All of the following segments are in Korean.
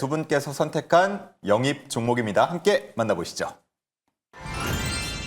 두 분께서 선택한 영입 종목입니다. 함께 만나보시죠.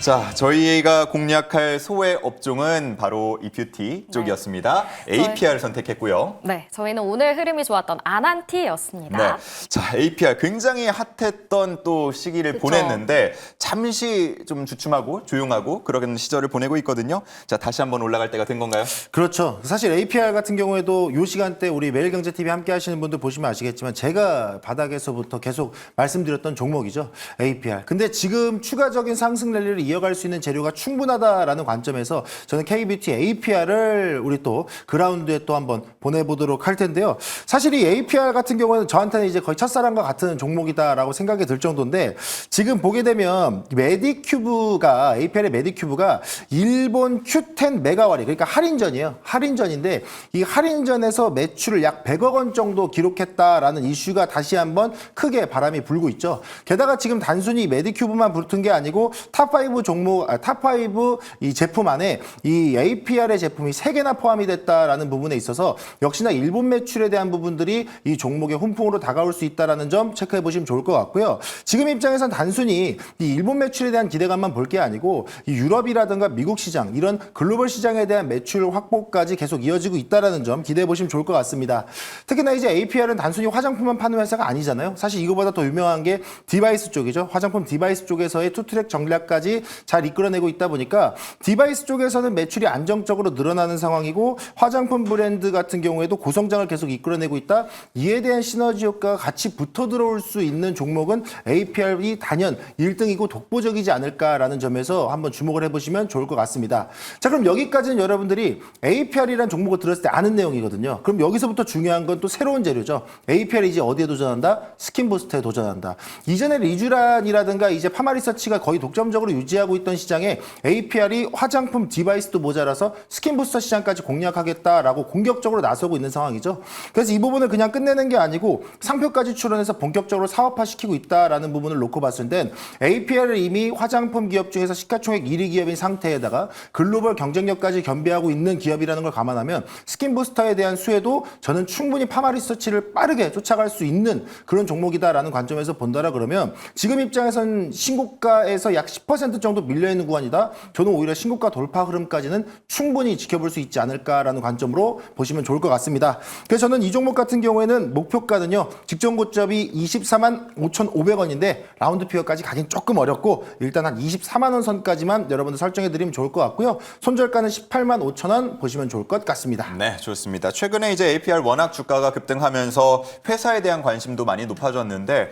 자, 저희가 공략할 소외 업종은 바로 이 뷰티 쪽이었습니다. APR 선택했고요. 네, 저희는 오늘 흐름이 좋았던 아난티였습니다. 네, 자, APR 굉장히 핫했던 또 시기를 그쵸. 보냈는데 잠시 좀 주춤하고 조용하고 그런 시절을 보내고 있거든요. 자, 다시 한번 올라갈 때가 된 건가요? 그렇죠. 사실 APR 같은 경우에도 이 시간대 우리 매일경제TV 함께 하시는 분들 보시면 아시겠지만 제가 바닥에서부터 계속 말씀드렸던 종목이죠. APR. 근데 지금 추가적인 상승 랠리를 이어갈 수 있는 재료가 충분하다라는 관점에서 저는 K뷰티 APR을 우리 또 그라운드에 또 한번 보내보도록 할 텐데요. 사실 이 APR 같은 경우는 저한테는 이제 거의 첫사랑과 같은 종목이다라고 생각이 들 정도인데 지금 보게 되면 메디큐브가 APR의 메디큐브가 일본 Q10 메가와리 그러니까 할인전이에요. 할인전인데 이 할인전에서 매출을 약 100억 원 정도 기록했다라는 이슈가 다시 한번 크게 바람이 불고 있죠. 게다가 지금 단순히 메디큐브만 붙은 게 아니고 탑5 종목, 탑5 이 제품 안에 이 APR의 제품이 3개나 포함이 됐다라는 부분에 있어서 역시나 일본 매출에 대한 부분들이 이 종목의 훈풍으로 다가올 수 있다라는 점 체크해 보시면 좋을 것 같고요. 지금 입장에선 단순히 이 일본 매출에 대한 기대감만 볼 게 아니고 이 유럽이라든가 미국 시장 이런 글로벌 시장에 대한 매출 확보까지 계속 이어지고 있다라는 점 기대해 보시면 좋을 것 같습니다. 특히나 이제 APR은 단순히 화장품만 파는 회사가 아니잖아요. 사실 이거보다 더 유명한 게 디바이스 쪽이죠. 화장품 디바이스 쪽에서의 투트랙 전략까지 잘 이끌어내고 있다 보니까 디바이스 쪽에서는 매출이 안정적으로 늘어나는 상황이고 화장품 브랜드 같은 경우에도 고성장을 계속 이끌어내고 있다. 이에 대한 시너지 효과가 같이 붙어 들어올 수 있는 종목은 APR이 단연 1등이고 독보적이지 않을까라는 점에서 한번 주목을 해보시면 좋을 것 같습니다. 자, 그럼 여기까지는 여러분들이 APR이라는 종목을 들었을 때 아는 내용이거든요. 그럼 여기서부터 중요한 건 또 새로운 재료죠. APR이 이제 어디에 도전한다? 스킨부스트에 도전한다. 이전에 리쥬란이라든가 이제 파마리서치가 거의 독점적으로 유지하고 있던 시장에 APR이 화장품 디바이스도 모자라서 스킨부스터 시장까지 공략하겠다라고 공격적으로 나서고 있는 상황이죠. 그래서 이 부분을 그냥 끝내는 게 아니고 상표까지 출원해서 본격적으로 사업화시키고 있다라는 부분을 놓고 봤을 땐 APR을 이미 화장품 기업 중에서 시가총액 1위 기업인 상태에다가 글로벌 경쟁력까지 겸비하고 있는 기업이라는 걸 감안하면 스킨부스터에 대한 수혜도 저는 충분히 파마리서치를 빠르게 쫓아갈 수 있는 그런 종목이다라는 관점에서 본다라 그러면 지금 입장에선 신고가에서 약 10% 정도 밀려있는 구간이다. 저는 오히려 신고가 돌파 흐름까지는 충분히 지켜볼 수 있지 않을까라는 관점으로 보시면 좋을 것 같습니다. 그래서 저는 이 종목 같은 경우에는 목표가는요. 직전 고점이 24만 5,500원인데 라운드 피어까지 가긴 조금 어렵고 일단 한 24만 원 선까지만 여러분들 설정해드리면 좋을 것 같고요. 손절가는 18만 5천 원 보시면 좋을 것 같습니다. 네, 좋습니다. 최근에 이제 APR 워낙 주가가 급등하면서 회사에 대한 관심도 많이 높아졌는데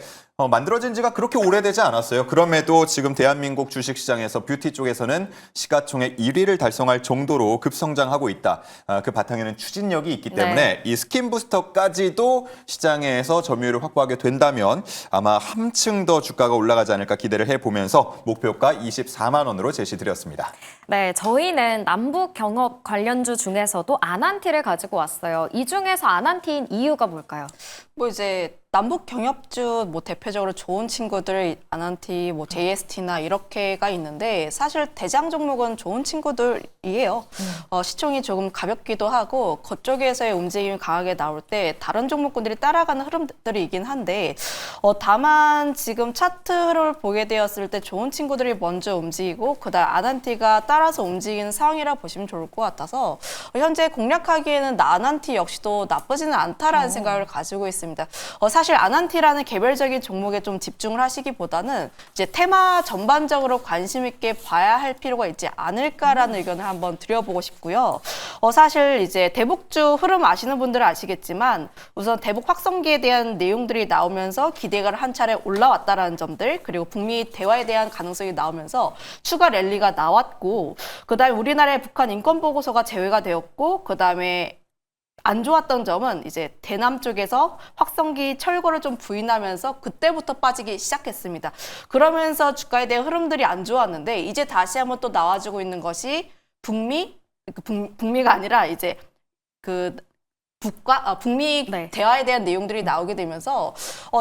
만들어진 지가 그렇게 오래되지 않았어요. 그럼에도 지금 대한민국 주식시장에서 뷰티 쪽에서는 시가총액 1위를 달성할 정도로 급성장하고 있다. 그 바탕에는 추진력이 있기 때문에 이 스킨부스터까지도 시장에서 점유율을 확보하게 된다면 아마 한층 더 주가가 올라가지 않을까 기대를 해보면서 목표가 24만 원으로 제시드렸습니다. 네, 저희는 남북 경업 관련주 중에서도 아난티를 가지고 왔어요. 이 중에서 아난티인 이유가 뭘까요? 뭐 이제 남북 경협주 뭐 대표적으로 좋은 친구들 아난티, 뭐 JST나 이렇게가 있는데 사실 대장 종목은 좋은 친구들이에요. 시총이 조금 가볍기도 하고 그쪽에서의 움직임이 강하게 나올 때 다른 종목군들이 따라가는 흐름들이긴 한데 다만 지금 차트 흐름을 보게 되었을 때 좋은 친구들이 먼저 움직이고 그다음 아난티가 따라서 움직이는 상황이라 보시면 좋을 것 같아서 현재 공략하기에는 아난티 역시도 나쁘지는 않다라는 생각을 가지고 있습니다. 사실 아난티라는 개별적인 종목에 좀 집중을 하시기보다는 이제 테마 전반적으로 관심 있게 봐야 할 필요가 있지 않을까라는 의견을 한번 드려보고 싶고요. 사실 이제 대북주 흐름 아시는 분들은 아시겠지만 우선 대북 확성기에 대한 내용들이 나오면서 기대가 한 차례 올라왔다라는 점들 그리고 북미 대화에 대한 가능성이 나오면서 추가 랠리가 나왔고 그다음에 우리나라의 북한 인권 보고서가 제외가 되었고 그다음에 안 좋았던 점은 이제 대남 쪽에서 확성기 철거를 좀 부인하면서 그때부터 빠지기 시작했습니다. 그러면서 주가에 대한 흐름들이 안 좋았는데 이제 다시 한번 또 나와주고 있는 것이 북미가 아니라 이제 북미 대화에 대한 내용들이 나오게 되면서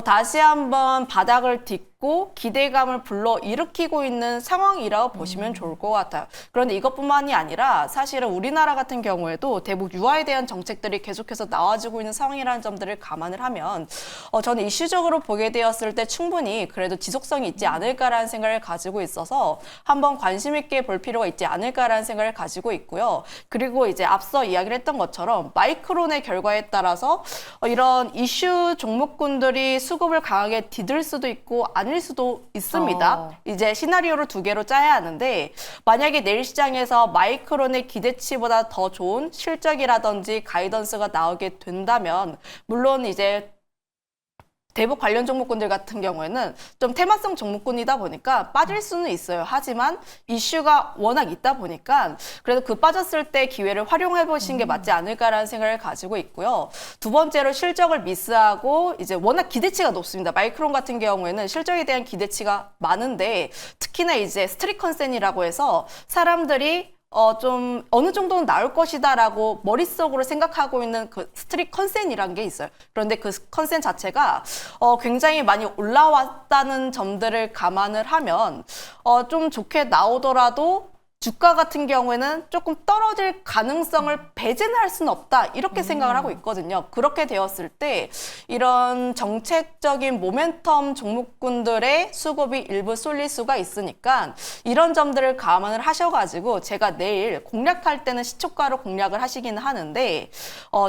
다시 한번 바닥을 딛고 높고 기대감을 불러일으키고 있는 상황이라고 보시면 좋을 것 같아요. 그런데 이것뿐만이 아니라 사실은 우리나라 같은 경우에도 대북 유화에 대한 정책들이 계속해서 나와지고 있는 상황이라는 점들을 감안을 하면 저는 이슈적으로 보게 되었을 때 충분히 그래도 지속성이 있지 않을까라는 생각을 가지고 있어서 한번 관심 있게 볼 필요가 있지 않을까라는 생각을 가지고 있고요. 그리고 이제 앞서 이야기를 했던 것처럼 마이크론의 결과에 따라서 이런 이슈 종목군들이 수급을 강하게 디딜 수도 있고 아닐 수도 있습니다. 이제 시나리오를 두 개로 짜야 하는데 만약에 내일 시장에서 마이크론의 기대치보다 더 좋은 실적이라든지 가이던스가 나오게 된다면 물론 이제 대북 관련 종목군들 같은 경우에는 좀 테마성 종목군이다 보니까 빠질 수는 있어요. 하지만 이슈가 워낙 있다 보니까 그래도 그 빠졌을 때 기회를 활용해 보시는 게 맞지 않을까라는 생각을 가지고 있고요. 두 번째로 실적을 미스하고 이제 워낙 기대치가 높습니다. 마이크론 같은 경우에는 실적에 대한 기대치가 많은데 특히나 이제 스트릿 컨센이라고 해서 사람들이 좀 어느 정도는 나올 것이다라고 머릿속으로 생각하고 있는 그 스트릿 컨센이라는 게 있어요. 그런데 그 컨센 자체가 굉장히 많이 올라왔다는 점들을 감안을 하면 좀 좋게 나오더라도 주가 같은 경우에는 조금 떨어질 가능성을 배제는 할 수는 없다. 이렇게 생각을 하고 있거든요. 그렇게 되었을 때 이런 정책적인 모멘텀 종목군들의 수급이 일부 쏠릴 수가 있으니까 이런 점들을 감안을 하셔가지고 제가 내일 공략할 때는 시초가로 공략을 하시기는 하는데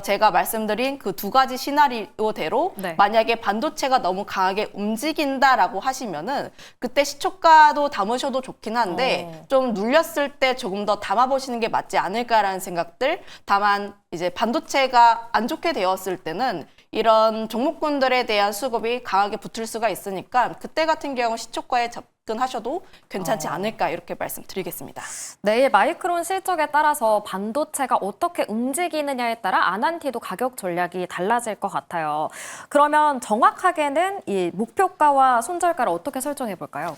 제가 말씀드린 그 두 가지 시나리오대로 네. 만약에 반도체가 너무 강하게 움직인다라고 하시면은 그때 시초가도 담으셔도 좋긴 한데 좀 눌렸을 때 조금 더 담아보시는 게 맞지 않을까라는 생각들. 다만 이제 반도체가 안 좋게 되었을 때는 이런 종목군들에 대한 수급이 강하게 붙을 수가 있으니까 그때 같은 경우 시초가에 접근하셔도 괜찮지 않을까 이렇게 말씀드리겠습니다. 내일 마이크론 실적에 따라서 반도체가 어떻게 움직이느냐에 따라 아난티도 가격 전략이 달라질 것 같아요. 그러면 정확하게는 이 목표가와 손절가를 어떻게 설정해 볼까요?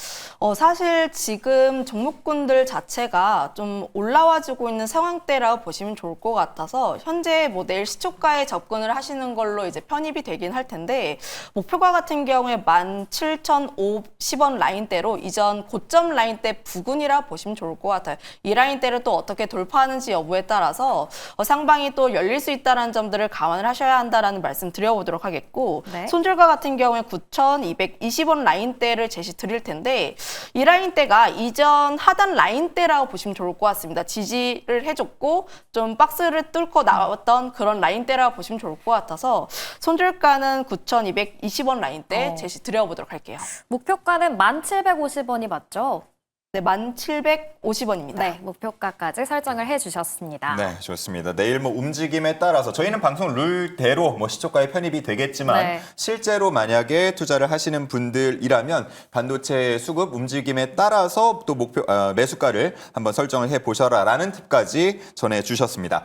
사실 지금 종목군들 자체가 좀 올라와주고 있는 상황대라고 보시면 좋을 것 같아서 현재 뭐 내일 시초가에 접근을 하시는 걸로 이제 편입이 되긴 할 텐데 목표가 같은 경우에 17,050원 라인대로 이전 고점 라인대 부근이라 보시면 좋을 것 같아요. 이 라인대를 또 어떻게 돌파하는지 여부에 따라서 상방이 또 열릴 수 있다는 점들을 감안을 하셔야 한다라는 말씀 드려보도록 하겠고 네. 손절가 같은 경우에 9,220원 라인대를 제시 드릴 텐데 이 라인대가 이전 하단 라인대라고 보시면 좋을 것 같습니다. 지지를 해줬고 좀 박스를 뚫고 나왔던 그런 라인대라고 보시면 좋을 것 같아서 손절가는 9,220원 라인대 제시 드려보도록 할게요. 목표가는 1,750원이 맞죠? 네, 1,750원입니다. 네, 목표가까지 설정을 해주셨습니다. 네, 좋습니다. 내일 뭐 움직임에 따라서 저희는 방송 룰대로 뭐 시초가에 편입이 되겠지만 네. 실제로 만약에 투자를 하시는 분들이라면 반도체 수급 움직임에 따라서 또 목표 매수가를 한번 설정을 해 보셔라라는 팁까지 전해 주셨습니다.